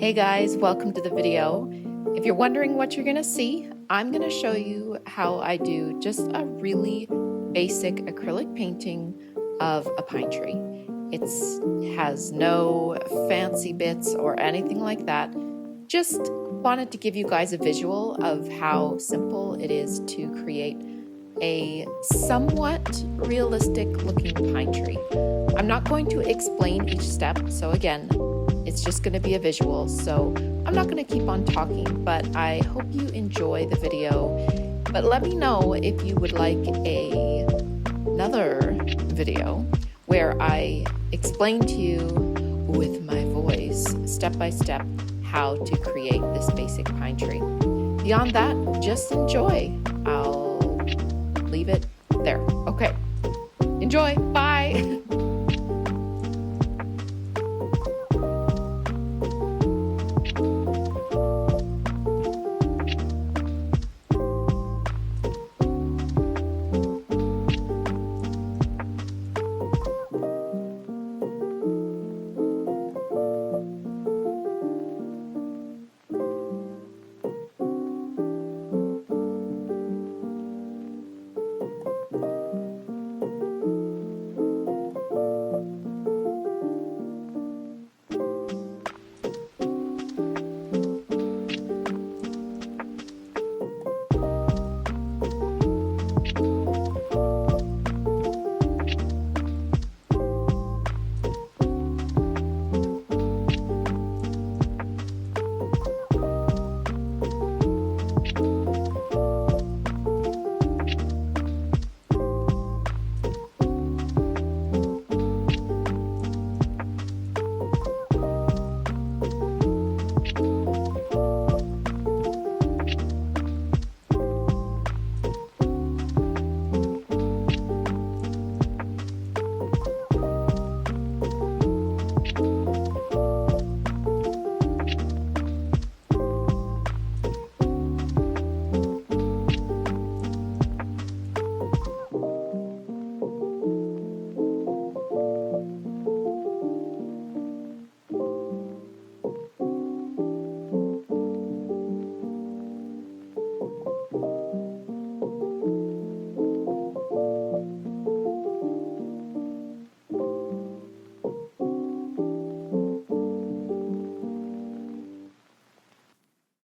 Hey guys, welcome to the video. If you're wondering what you're gonna see, I'm gonna show you how I do just a really basic acrylic painting of a pine tree. It has no fancy bits or anything like that. Just wanted to give you guys a visual of how simple it is to create a somewhat realistic looking pine tree. I'm not going to explain each step, so again, it's just going to be a visual, so I'm not going to keep on talking, but I hope you enjoy the video. But let me know if you would like another video where I explain to you with my voice, step by step, how to create this basic pine tree. Beyond that, just enjoy. I'll leave it there. Okay. Enjoy. Bye.